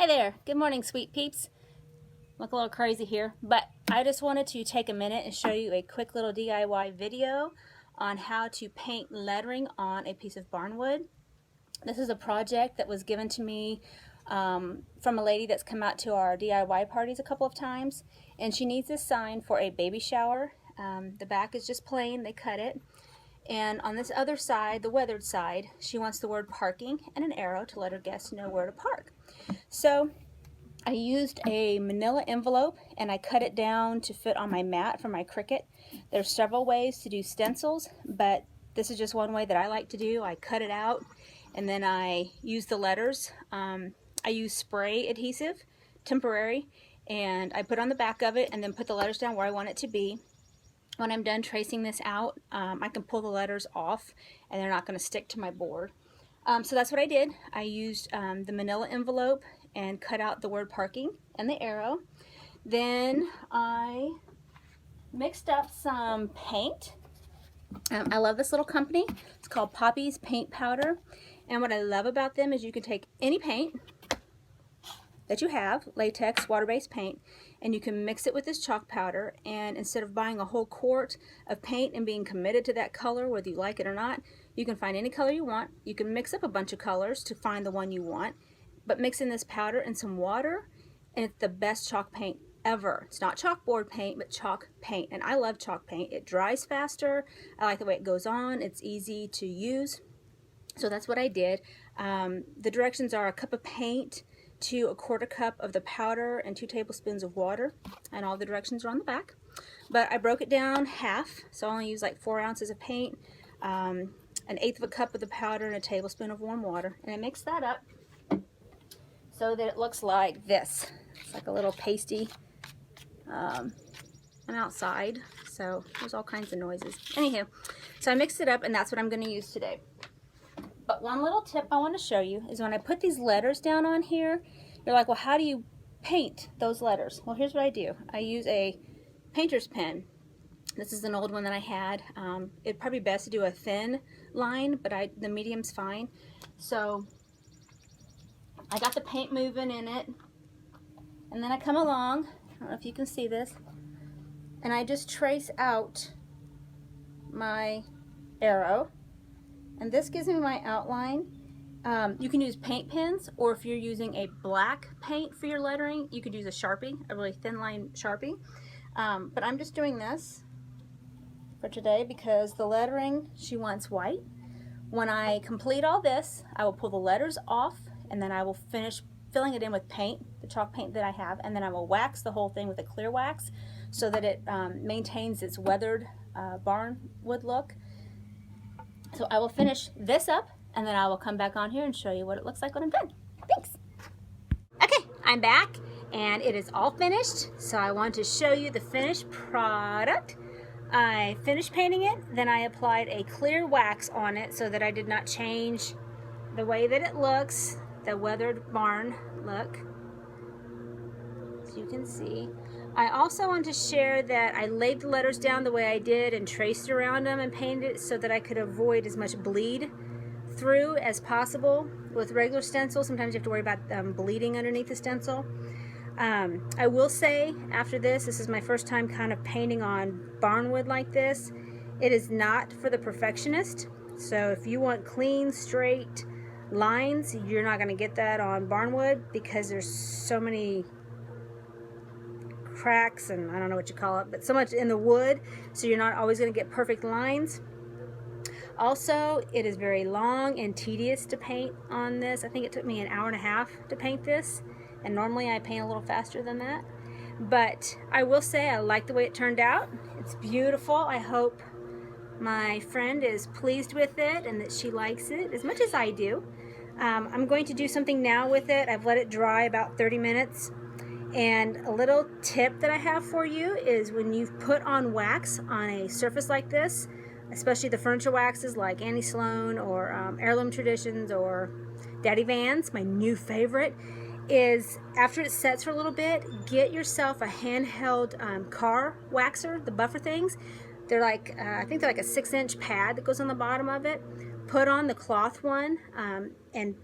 Hi there. Good morning, sweet peeps. Look a little crazy here, but I just wanted to take a minute and show you a quick little DIY video on how to paint lettering on a piece of barnwood. This is a project that was given to me from a lady that's come out to our DIY parties a couple of times, and she needs this sign for a baby shower. The back is just plain, they cut it. And on this other side, the weathered side, she wants the word parking and an arrow to let her guests know where to park. So I used a manila envelope and I cut it down to fit on my mat for my Cricut. There's several ways to do stencils, but this is just one way that I like to do. I cut it out and then I use the letters. I use spray adhesive, temporary, and I put on the back of it and then put the letters down where I want it to be. When I'm done tracing this out, I can pull the letters off and they're not going to stick to my board. So that's what I did. I used the manila envelope and cut out the word parking and the arrow. Then I mixed up some paint. I love this little company. It's called Poppy's Paint Powder. And what I love about them is you can take any paint that you have, latex, water-based paint, and you can mix it with this chalk powder, and instead of buying a whole quart of paint and being committed to that color, whether you like it or not, you can find any color you want. You can mix up a bunch of colors to find the one you want, but mix in this powder and some water, and it's the best chalk paint ever. It's not chalkboard paint, but chalk paint, and I love chalk paint. It dries faster. I like the way it goes on. It's easy to use. So that's what I did. The directions are a cup of paint to a quarter cup of the powder and 2 tablespoons of water, and all the directions are on the back. But I broke it down half, so I only used like 4 ounces of paint, 1/8 of a cup of the powder, and a tablespoon of warm water, and I mixed that up so that it looks like this. It's like a little pasty. I'm outside, so there's all kinds of noises. Anywho, so I mixed it up, and that's what I'm going to use today. But one little tip I want to show you is when I put these letters down on here, you're like, well, how do you paint those letters? Well, here's what I do. I use a painter's pen. This is an old one that I had. It'd probably be best to do a thin line, but the medium's fine. So I got the paint moving in it, and then I come along, I don't know if you can see this, and I just trace out my arrow. And this gives me my outline. You can use paint pens, or if you're using a black paint for your lettering, you could use a Sharpie, a really thin line Sharpie. But I'm just doing this for today because the lettering, she wants white. When I complete all this, I will pull the letters off, and then I will finish filling it in with paint, the chalk paint that I have, and then I will wax the whole thing with a clear wax so that it maintains its weathered barnwood look. So I will finish this up, and then I will come back on here and show you what it looks like when I'm done. Thanks. Okay, I'm back, and it is all finished. So I want to show you the finished product. I finished painting it, then I applied a clear wax on it so that I did not change the way that it looks, the weathered barn look, as you can see. I also want to share that I laid the letters down the way I did and traced around them and painted it so that I could avoid as much bleed through as possible. With regular stencils, sometimes you have to worry about bleeding underneath the stencil. I will say, after this is my first time kind of painting on barnwood like this. It is not for the perfectionist. So if you want clean, straight lines, you're not going to get that on barnwood because there's so many cracks, and I don't know what you call it, but so much in the wood, so you're not always going to get perfect lines. Also, it is very long and tedious to paint on this. I think it took me 1.5 hours to paint this, and normally I paint a little faster than that. But I will say I like the way it turned out. It's beautiful. I hope my friend is pleased with it and that she likes it as much as I do. I'm going to do something now with it. I've let it dry about 30 minutes. And a little tip that I have for you is when you put on wax on a surface like this, especially the furniture waxes like Annie Sloan or Heirloom Traditions or Daddy Vans, my new favorite, is after it sets for a little bit, get yourself a handheld car waxer, the buffer things. They're like, I think they're like a 6-inch pad that goes on the bottom of it. Put on the cloth one and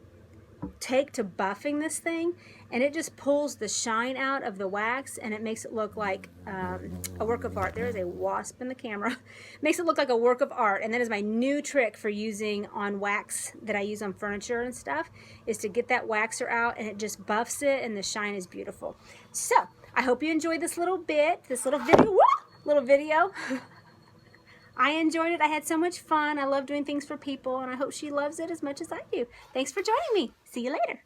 take to buffing this thing, and it just pulls the shine out of the wax, and it makes it look like a work of art. There is a wasp in the camera. Makes it look like a work of art. And that is my new trick for using on wax that I use on furniture and stuff, is to get that waxer out, and it just buffs it, and the shine is beautiful. So I hope you enjoyed this little bit, this little video. Little video. I enjoyed it. I had so much fun. I love doing things for people, and I hope she loves it as much as I do. Thanks for joining me. See you later.